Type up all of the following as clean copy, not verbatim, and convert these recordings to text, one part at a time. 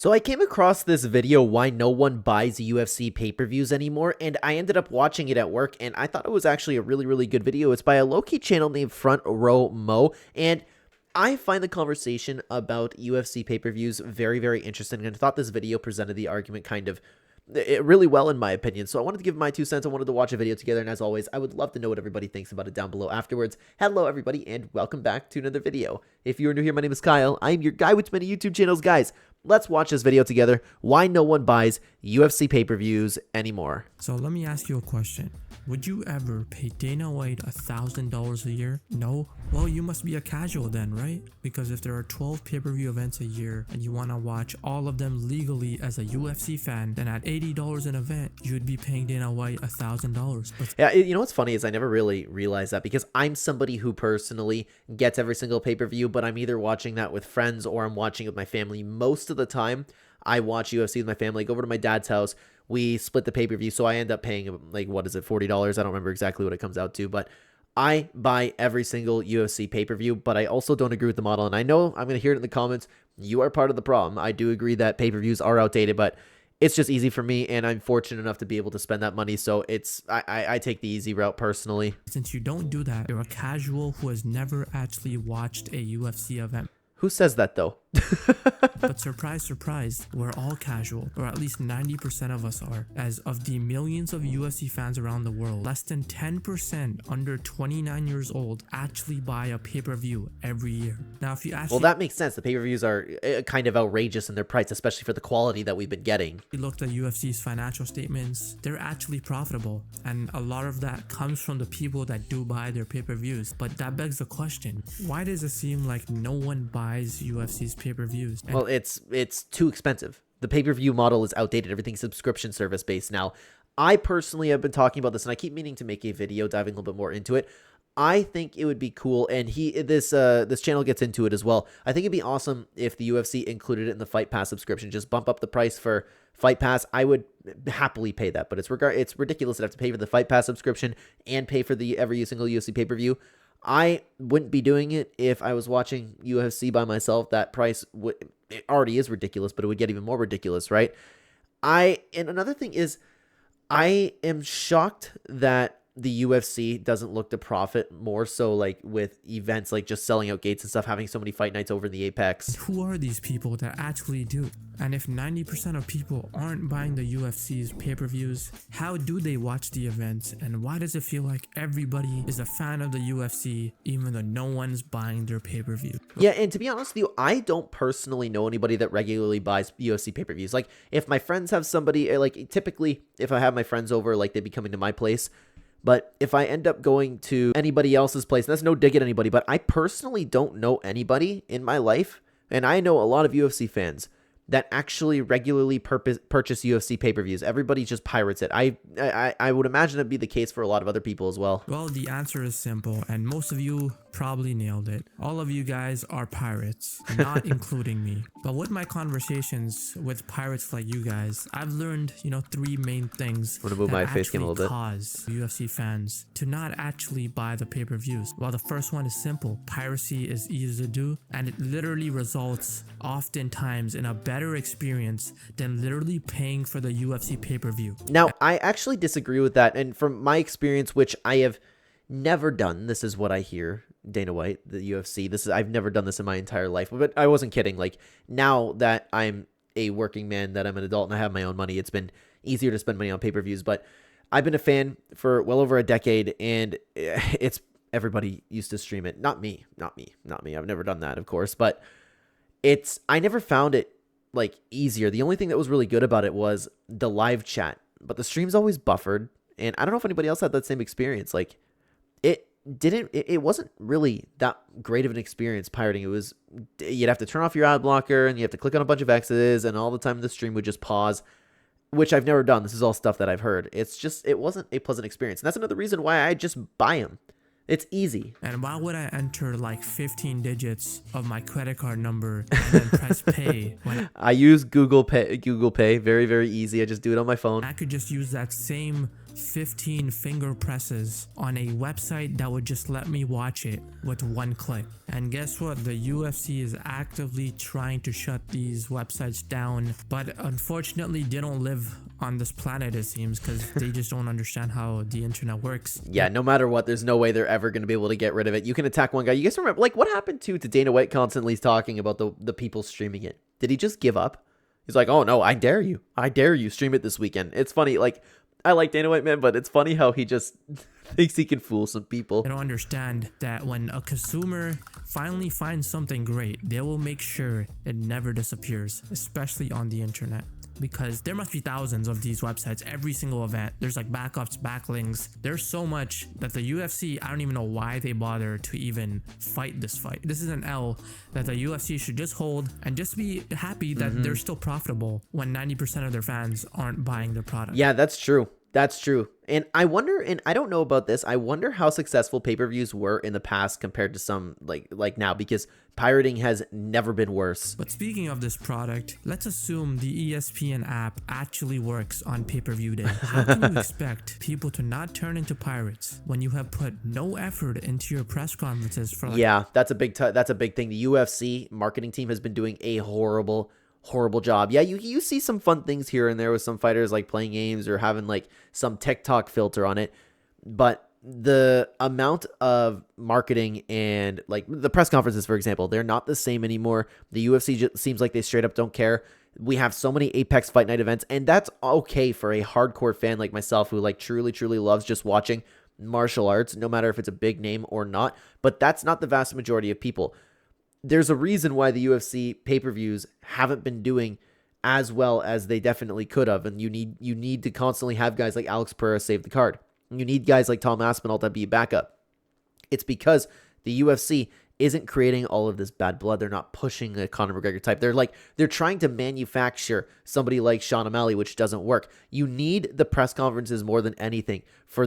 So I came across this video, why no one buys UFC pay-per-views anymore, and I ended up watching it at work, and I thought it was actually a really good video. It's by a low-key channel named FrontRowMoe, and I find the conversation about UFC pay-per-views very interesting, and I thought this video presented the argument really well in my opinion. So I wanted to give my 2 cents. I wanted to watch a video together, and as always, I would love to know what everybody thinks about it down below afterwards. Hello everybody, and welcome back to another video. If you're new here, my name is Kyle. I am your guy with many YouTube channels. Guys, let's watch this video together. Why no one buys UFC pay-per-views anymore. So let me ask you a question. Would you ever pay Dana White $1,000 a year? No? Well, you must be a casual then, right? Because if there are 12 pay-per-view events a year and you want to watch all of them legally as a UFC fan, then at $80 an event, you would be paying Dana White $1,000. Yeah, you know what's funny is I never really realized that, because I'm somebody who personally gets every single pay-per-view, but I'm either watching that with friends or I'm watching it with my family. Most of the time, I watch UFC with my family. I go over to my dad's house. We split the pay-per-view, so I end up paying, like, what is it, $40? I don't remember exactly what it comes out to, but I buy every single UFC pay-per-view, but I also don't agree with the model, and I know I'm going to hear it in the comments. You are part of the problem. I do agree that pay-per-views are outdated, but it's just easy for me, and I'm fortunate enough to be able to spend that money, so I take the easy route personally. Since you don't do that, you're a casual who has never actually watched a UFC event. Who says that, though? But surprise, surprise, we're all casual, or at least 90% of us are. As of the millions of UFC fans around the world, less than 10% under 29 years old actually buy a pay-per-view every year. Now, if you actually... Well, that makes sense. The pay-per-views are kind of outrageous in their price, especially for the quality that we've been getting. You looked at UFC's financial statements, they're actually profitable, and a lot of that comes from the people that do buy their pay-per-views. But that begs the question, why does it seem like no one buys UFC's pay-per-views? Well, it's too expensive. The pay-per-view model is outdated. Everything's subscription service based now. I personally have been talking about this, and I keep meaning to make a video diving a little bit more into it. I think it would be cool, and this channel gets into it as well. I think it'd be awesome if the UFC included it in the Fight Pass subscription. Just bump up the price for Fight Pass. I would happily pay that, but it's ridiculous to have to pay for the Fight Pass subscription and pay for every single UFC pay-per-view. I wouldn't be doing it if I was watching UFC by myself. That price it already is ridiculous, but it would get even more ridiculous, right? And another thing is, I am shocked that the UFC doesn't look to profit more so, like with events like just selling out gates and stuff, having so many fight nights over in the Apex. Who are these people that actually do? And if 90% of people aren't buying the UFC's pay-per-views, how do they watch the events? And why does it feel like everybody is a fan of the UFC even though no one's buying their pay-per-view? Yeah, and to be honest with you, I don't personally know anybody that regularly buys UFC pay-per-views. Like, if my friends have somebody, like, typically if I have my friends over, like, they'd be coming to my place. But if I end up going to anybody else's place, and that's no dig at anybody, but I personally don't know anybody in my life, and I know a lot of UFC fans that actually regularly purchase UFC pay-per-views. Everybody just pirates it. I would imagine it'd be the case for a lot of other people as well. Well, the answer is simple, and most of you probably nailed it. All of you guys are pirates, not including me. But with my conversations with pirates like you guys, I've learned, 3 main things I'm gonna move my face cam a little bit. Cause UFC fans to not actually buy the pay-per-views. Well, the first one is simple. Piracy is easy to do, and it literally results oftentimes in a better experience than literally paying for the UFC pay-per-view. Now, I actually disagree with that, and from my experience, which I have never done, this is what I hear, Dana White, the UFC, I've never done this in my entire life, but I wasn't kidding. Like, now that I'm a working man, that I'm an adult and I have my own money, it's been easier to spend money on pay-per-views, but I've been a fan for well over a decade, and everybody used to stream it. Not me. I've never done that, of course, but I never found it like easier. The only thing that was really good about it was the live chat, but the stream's always buffered, and I don't know if anybody else had that same experience. Like, it wasn't really that great of an experience pirating. It was, you'd have to turn off your ad blocker, and you have to click on a bunch of X's, and all the time the stream would just pause, which I've never done. This is all stuff that I've heard. It wasn't a pleasant experience, and that's another reason why I just buy them. It's easy. And why would I enter like 15 digits of my credit card number and then press pay when I use Google Pay, very easy. I just do it on my phone. I could just use that same 15 finger presses on a website that would just let me watch it with one click. And guess what? The UFC is actively trying to shut these websites down, but unfortunately they don't live on this planet, it seems, because they just don't understand how the internet works. Yeah, no matter what, there's no way they're ever going to be able to get rid of it. You can attack one guy. You guys remember, like, what happened to Dana White constantly talking about the people streaming it? Did he just give up? He's like, oh no, I dare you. I dare you, stream it this weekend. It's funny, like, I like Dana White, man, but it's funny how he just thinks he can fool some people. I don't understand that when a consumer finally finds something great, they will make sure it never disappears, especially on the internet. Because there must be thousands of these websites every single event. There's like backups, backlinks. There's so much that the UFC, I don't even know why they bother to even fight this fight. This is an L that the UFC should just hold and just be happy that they're still profitable when 90% of their fans aren't buying their product. Yeah, that's true. That's true. And I wonder, and I don't know about this, I wonder how successful pay-per-views were in the past compared to some like now, because pirating has never been worse. But speaking of this product, let's assume the ESPN app actually works on pay-per-view day. How can you expect people to not turn into pirates when you have put no effort into your press conferences for like... Yeah, that's a big thing. The UFC marketing team has been doing a horrible job. Yeah, you see some fun things here and there with some fighters like playing games or having like some TikTok filter on it, but the amount of marketing and like the press conferences, for example, they're not the same anymore. The UFC just seems like they straight up don't care. We have so many Apex Fight Night events, and that's okay for a hardcore fan like myself who like truly loves just watching martial arts, no matter if it's a big name or not, but that's not the vast majority of people. There's a reason why the UFC pay-per-views haven't been doing as well as they definitely could have, and you need to constantly have guys like Alex Pereira save the card. You need guys like Tom Aspinall to be a backup. It's because the UFC isn't creating all of this bad blood. They're not pushing a Conor McGregor type. They're trying to manufacture somebody like Sean O'Malley, which doesn't work. You need the press conferences more than anything for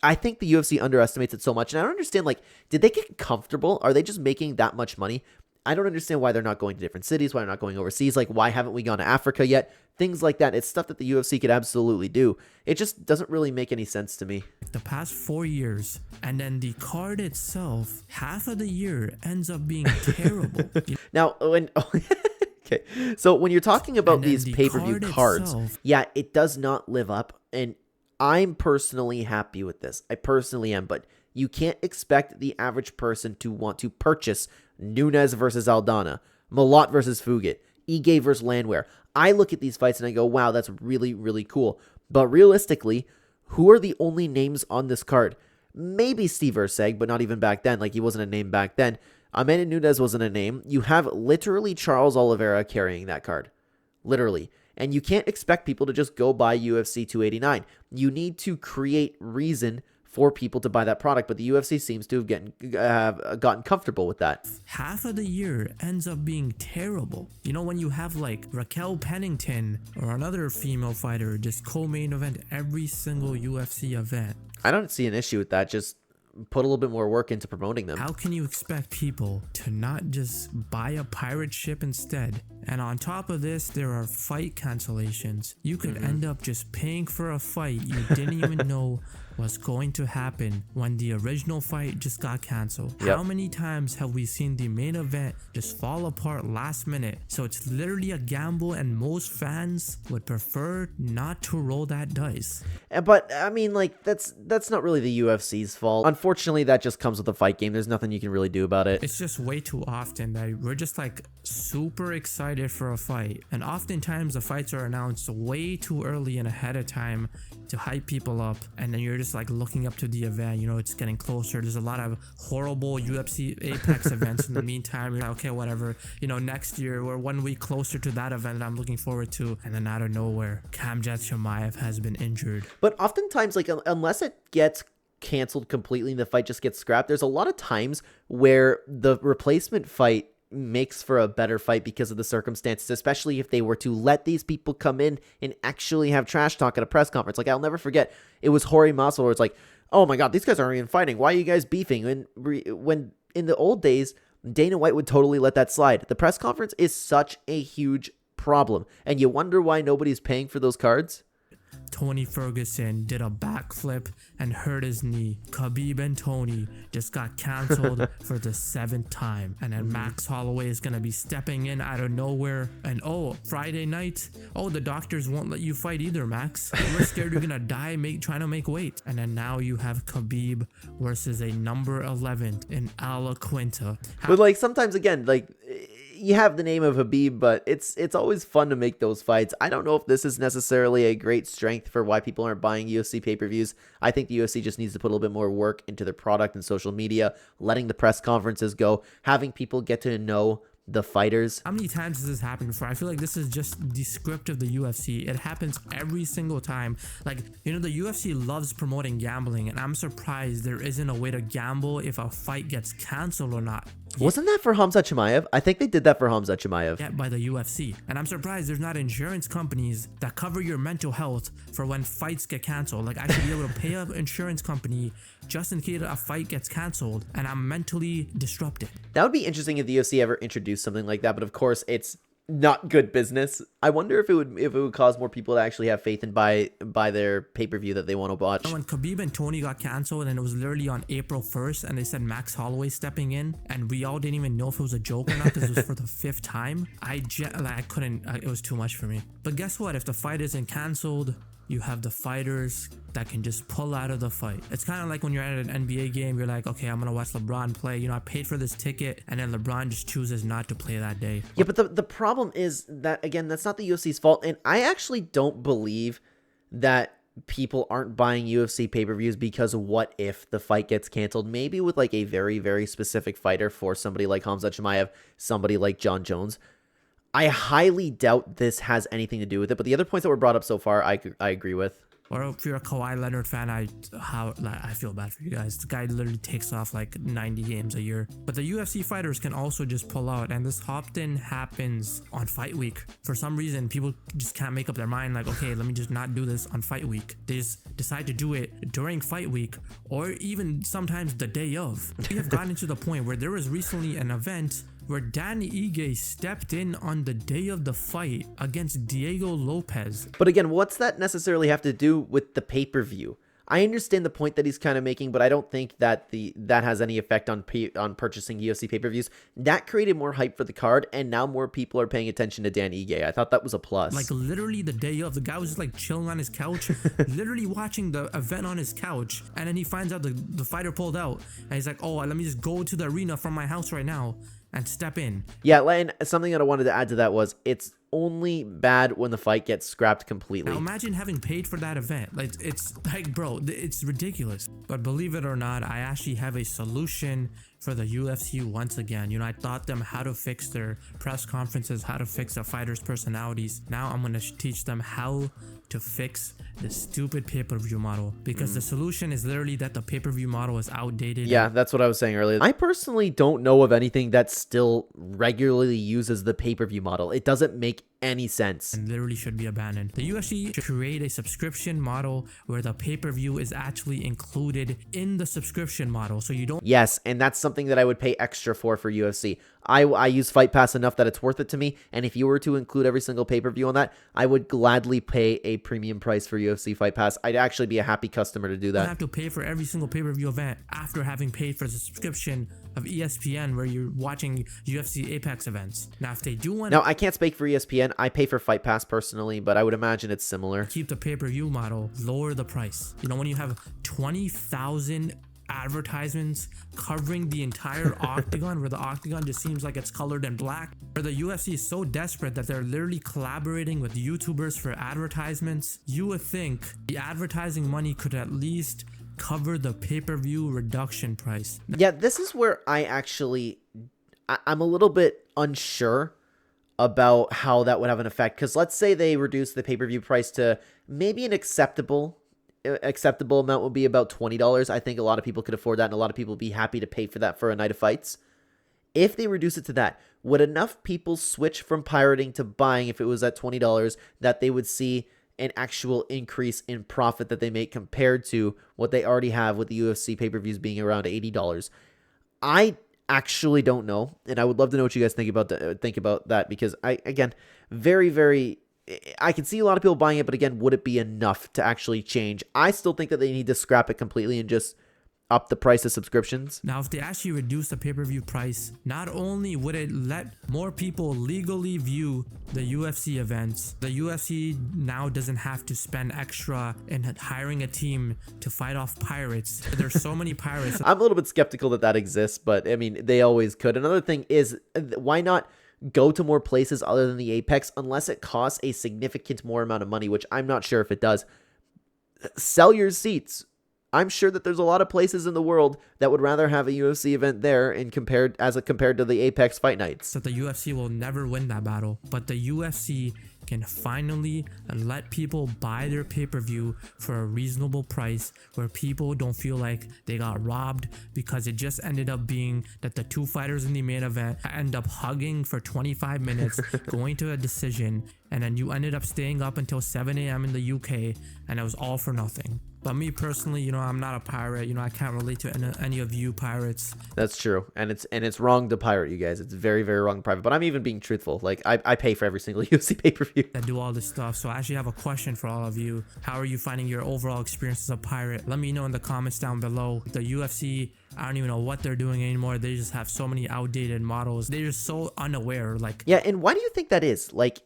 I think the UFC underestimates it so much. And I don't understand, like, did they get comfortable? Are they just making that much money? I don't understand why they're not going to different cities, why they're not going overseas. Like, why haven't we gone to Africa yet? Things like that. It's stuff that the UFC could absolutely do. It just doesn't really make any sense to me. The past 4 years, and then the card itself, half of the year ends up being terrible. Now, okay, so when you're talking about these pay-per-view cards, yeah, it does not live up, and I'm personally happy with this. I personally am, but you can't expect the average person to want to purchase Nunes versus Aldana, Malott versus Fugit, Ige versus Landwehr. I look at these fights and I go, wow, that's really cool. But realistically, who are the only names on this card? Maybe Steve Erceg, but not even back then. Like, he wasn't a name back then. Amanda Nunes wasn't a name. You have literally Charles Oliveira carrying that card. Literally. And you can't expect people to just go buy UFC 289. You need to create reason for people to buy that product, but the UFC seems to have gotten comfortable with that. Half of the year ends up being terrible. You know, when you have like Raquel Pennington or another female fighter just co-main event every single UFC event. I don't see an issue with that. Just put a little bit more work into promoting them. How can you expect people to not just buy a pirate ship instead? And on top of this, there are fight cancellations. You could end up just paying for a fight you didn't even know was going to happen when the original fight just got canceled. How many times have we seen the main event just fall apart last minute? So it's literally a gamble, and most fans would prefer not to roll that dice. But I mean, like, that's not really the UFC's fault. Unfortunately, that just comes with the fight game. There's nothing you can really do about it. It's just way too often that we're just like super excited for a fight, and oftentimes the fights are announced way too early and ahead of time to hype people up, and then you're just like looking up to the event. You know, it's getting closer. There's a lot of horrible UFC Apex events in the meantime. You're like, okay, whatever, you know, next year we're 1 week closer to that event that I'm looking forward to, and then out of nowhere, Khamzat Chimaev has been injured. But oftentimes, like, unless it gets canceled completely and the fight just gets scrapped, there's a lot of times where the replacement fight makes for a better fight because of the circumstances, especially if they were to let these people come in and actually have trash talk at a press conference. Like, I'll never forget, it was Jorge Masvidal where it's like, oh my god, these guys aren't even fighting, why are you guys beefing? And when in the old days, Dana White would totally let that slide. The press conference is such a huge problem, and you wonder why nobody's paying for those cards. Tony Ferguson did a backflip and hurt his knee. Khabib and Tony just got canceled for the 7th time. And then Max Holloway is going to be stepping in out of nowhere. And oh, Friday night, oh, the doctors won't let you fight either, Max. We're scared you're going to die trying to make weight. And then now you have Khabib versus a number 11 in Ala Quinta. But like sometimes again, like you have the name of Habib, but it's always fun to make those fights. I don't know if this is necessarily a great strength for why people aren't buying UFC pay-per-views. I think the UFC just needs to put a little bit more work into their product and social media, letting the press conferences go, having people get to know the fighters. How many times has this happened before? I feel like this is just the script of the UFC. It happens every single time. Like, you know, the UFC loves promoting gambling, and I'm surprised there isn't a way to gamble if a fight gets canceled or not. Wasn't that for Khamzat Chimaev? I think they did that for Khamzat Chimaev. Yeah, by the UFC. And I'm surprised there's not insurance companies that cover your mental health for when fights get canceled. Like, I should be able to pay an insurance company just in case a fight gets canceled and I'm mentally disrupted. That would be interesting if the UFC ever introduced something like that, but of course it's not good business. I wonder if it would cause more people to actually have faith and buy their pay-per-view that they want to watch. When Khabib and Tony got canceled and it was literally on April 1st and they said Max Holloway stepping in and we all didn't even know if it was a joke or not because it was for the 5th time, I couldn't, it was too much for me. But guess what? If the fight isn't canceled, you have the fighters that can just pull out of the fight. It's kind of like when you're at an NBA game, you're like, okay, I'm gonna watch LeBron play. You know, I paid for this ticket, and then LeBron just chooses not to play that day. Yeah, but the problem is that, again, that's not the UFC's fault, and I actually don't believe that people aren't buying UFC pay-per-views because what if the fight gets canceled? Maybe with like a very, very specific fighter for somebody like Khamzat Chimaev, somebody like John Jones. I highly doubt this has anything to do with it, but the other points that were brought up so far, I agree with. Or if you're a Kawhi Leonard fan, I feel bad for you guys. The guy literally takes off like 90 games a year. But the UFC fighters can also just pull out, and this often happens on fight week. For some reason, people just can't make up their mind like, okay, let me just not do this on fight week. They just decide to do it during fight week, or even sometimes the day of. We have gotten to the point where there was recently an event where Dan Ige stepped in on the day of the fight against Diego Lopez. But again, what's that necessarily have to do with the pay-per-view? I understand the point that he's kind of making, but I don't think that that has any effect on purchasing UFC pay-per-views. That created more hype for the card, and now more people are paying attention to Dan Ige. I thought that was a plus. Like literally the day of, the guy was just like chilling on his couch, literally watching the event on his couch, and then he finds out the fighter pulled out, and he's like, oh, let me just go to the arena from my house right now and step in. Yeah, and something that I wanted to add to that was it's only bad when the fight gets scrapped completely. Now imagine having paid for that event. Like, it's like, bro, it's ridiculous. But believe it or not, I actually have a solution for the UFC once again. You know, I taught them how to fix their press conferences, how to fix the fighters' personalities. Now I'm going to teach them how to fix the stupid pay-per-view model, because the solution is literally that the pay-per-view model is outdated. Yeah, that's what I was saying earlier. I personally don't know of anything that still regularly uses the pay-per-view model. It doesn't make any sense. And literally should be abandoned. The UFC should create a subscription model where the pay-per-view is actually included in the subscription model, so you don't... Yes, and that's something that I would pay extra for UFC. I use Fight Pass enough that it's worth it to me, and if you were to include every single pay-per-view on that, I would gladly pay a premium price for UFC Fight Pass. I'd actually be a happy customer to do that. You have to pay for every single pay-per-view event after having paid for the subscription of ESPN where you're watching UFC Apex events. Now, if they do want... Now, I can't speak for ESPN. I pay for Fight Pass personally, but I would imagine it's similar. Keep the pay-per-view model, lower the price. You know, when you have 20,000 advertisements covering the entire octagon, where the octagon just seems like it's colored in black, where the UFC is so desperate that they're literally collaborating with YouTubers for advertisements, you would think the advertising money could at least cover the pay-per-view reduction price. Yeah, this is where I'm a little bit unsure about how that would have an effect, because let's say they reduce the pay-per-view price to maybe an acceptable amount would be about $20. I think a lot of people could afford that, and a lot of people would be happy to pay for that for a night of fights. If they reduce it to that, would enough people switch from pirating to buying if it was at $20 that they would see an actual increase in profit that they make compared to what they already have with the UFC pay-per-views being around $80? I actually don't know, and I would love to know what you guys think about that, because I, again, very, very I can see a lot of people buying it, but again, would it be enough to actually change? I still think that they need to scrap it completely and just up the price of subscriptions. Now, if they actually reduce the pay-per-view price, not only would it let more people legally view the UFC events, the UFC now doesn't have to spend extra in hiring a team to fight off pirates. There's so many pirates. I'm a little bit skeptical that that exists, but I mean, they always could. Another thing is, why not go to more places other than the Apex unless it costs a significant more amount of money, which I'm not sure if it does. Sell your seats. I'm sure that there's a lot of places in the world that would rather have a UFC event there compared to the Apex fight nights. So the UFC will never win that battle, but the UFC can finally let people buy their pay-per-view for a reasonable price where people don't feel like they got robbed because it just ended up being that the two fighters in the main event end up hugging for 25 minutes, going to a decision, and then you ended up staying up until 7 a.m. in the UK, and it was all for nothing. But me personally, you know, I'm not a pirate. You know, I can't relate to any of you pirates. That's true, and it's wrong to pirate, you guys. It's very, very wrong to pirate. But I'm even being truthful. Like I pay for every single UFC pay-per-view that do all this stuff. So I actually have a question for all of you. How are you finding your overall experience as a pirate? Let me know in the comments down below. The UFC, I don't even know what they're doing anymore. They just have so many outdated models. They're just so unaware. Like, yeah, and why do you think that is? Like,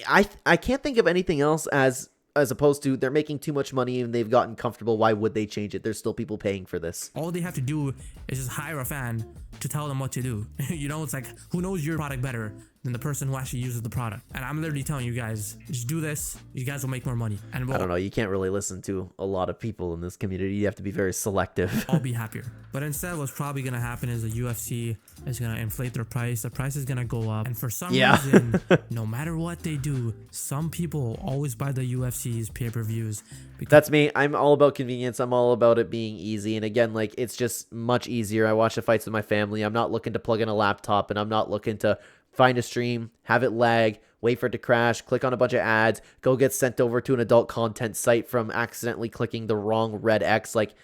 I can't think of anything else as opposed to they're making too much money and they've gotten comfortable. Why would they change it? There's still people paying for this. All they have to do is just hire a fan to tell them what to do. You know, it's like, who knows your product better than the person who actually uses the product? And I'm literally telling you guys, just do this. You guys will make more money. And I don't know. You can't really listen to a lot of people in this community. You have to be very selective. I'll be happier. But instead, what's probably going to happen is the UFC is going to inflate their price. The price is going to go up. And for some reason, no matter what they do, some people always buy the UFC's pay-per-views. That's me. I'm all about convenience. I'm all about it being easy. And again, like, it's just much easier. I watch the fights with my family. I'm not looking to plug in a laptop, and I'm not looking to find a stream, have it lag, wait for it to crash, click on a bunch of ads, go get sent over to an adult content site from accidentally clicking the wrong red X. Like,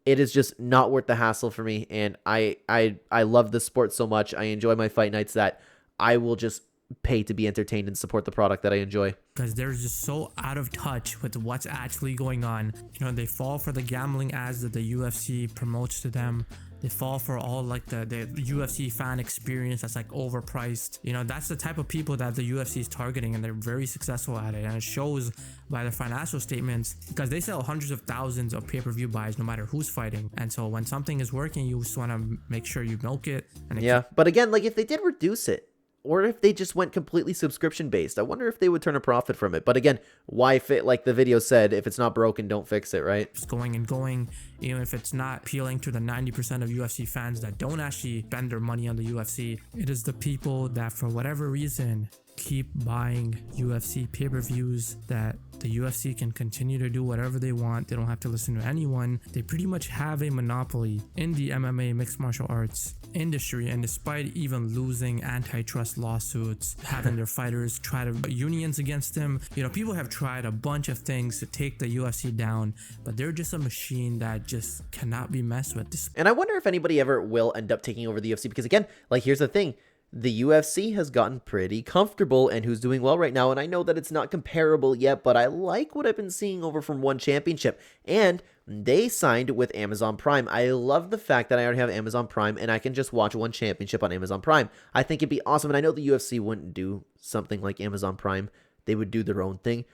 it is just not worth the hassle for me. And I love the sport so much. I enjoy my fight nights that I will just pay to be entertained and support the product that I enjoy. Because they're just so out of touch with what's actually going on. You know, they fall for the gambling ads that the UFC promotes to them. They fall for all like the UFC fan experience that's like overpriced. You know, that's the type of people that the UFC is targeting, and they're very successful at it. And it shows by their financial statements because they sell hundreds of thousands of pay-per-view buys no matter who's fighting. And so when something is working, you just want to make sure you milk it. And yeah, but again, like, if they did reduce it, or if they just went completely subscription based, I wonder if they would turn a profit from it. But again, why fit? Like the video said, if it's not broken, don't fix it, right? Just going and going, even if it's not appealing to the 90% of UFC fans that don't actually spend their money on the UFC. It is the people that, for whatever reason, keep buying UFC pay-per-views, that the UFC can continue to do whatever they want. They don't have to listen to anyone. They pretty much have a monopoly in the MMA mixed martial arts industry, and despite even losing antitrust lawsuits, having their fighters try to unions against them, you know, people have tried a bunch of things to take the UFC down, but they're just a machine that just cannot be messed with. And I wonder if anybody ever will end up taking over the UFC, because again, like, here's the thing. The UFC has gotten pretty comfortable and who's doing well right now. And I know that it's not comparable yet, but I like what I've been seeing over from One Championship. And they signed with Amazon Prime. I love the fact that I already have Amazon Prime and I can just watch One Championship on Amazon Prime. I think it'd be awesome. And I know the UFC wouldn't do something like Amazon Prime. They would do their own thing.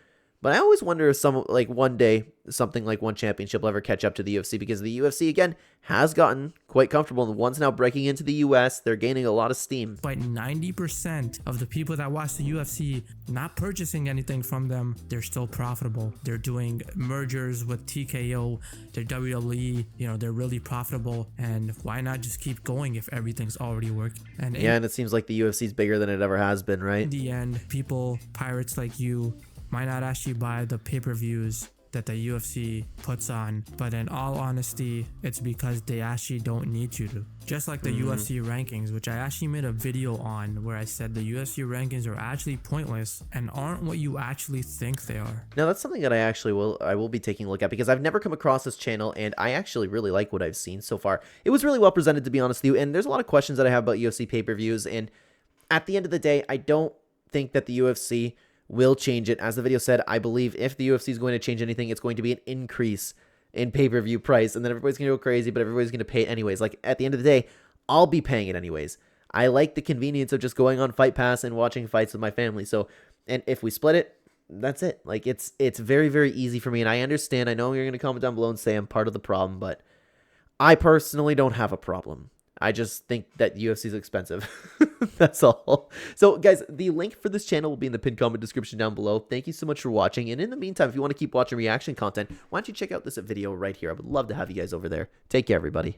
But I always wonder if one day something like One Championship will ever catch up to the UFC, because the UFC, again, has gotten quite comfortable. And one's now breaking into the US. They're gaining a lot of steam. But 90% of the people that watch the UFC not purchasing anything from them, they're still profitable. They're doing mergers with TKO, their WWE, you know, they're really profitable. And why not just keep going if everything's already working? And yeah, and it seems like the UFC is bigger than it ever has been, right? In the end, people, pirates like you, might not actually buy the pay-per-views that the UFC puts on, but in all honesty, it's because they actually don't need you to. Just like the UFC rankings, which I actually made a video on where I said the UFC rankings are actually pointless and aren't what you actually think they are. Now, that's something that I will be taking a look at, because I've never come across this channel and I actually really like what I've seen so far. It was really well presented, to be honest with you, and there's a lot of questions that I have about UFC pay-per-views, and at the end of the day, I don't think that the UFC will change it. As the video said, I believe if the UFC is going to change anything, it's going to be an increase in pay-per-view price, and then everybody's going to go crazy, but everybody's going to pay it anyways. Like, at the end of the day, I'll be paying it anyways. I like the convenience of just going on Fight Pass and watching fights with my family. So, and if we split it, that's it. Like, it's very, very easy for me, and I understand. I know you're going to comment down below and say I'm part of the problem, but I personally don't have a problem. I just think that UFC is expensive. That's all. So, guys, the link for this channel will be in the pinned comment description down below. Thank you so much for watching. And in the meantime, if you want to keep watching reaction content, why don't you check out this video right here? I would love to have you guys over there. Take care, everybody.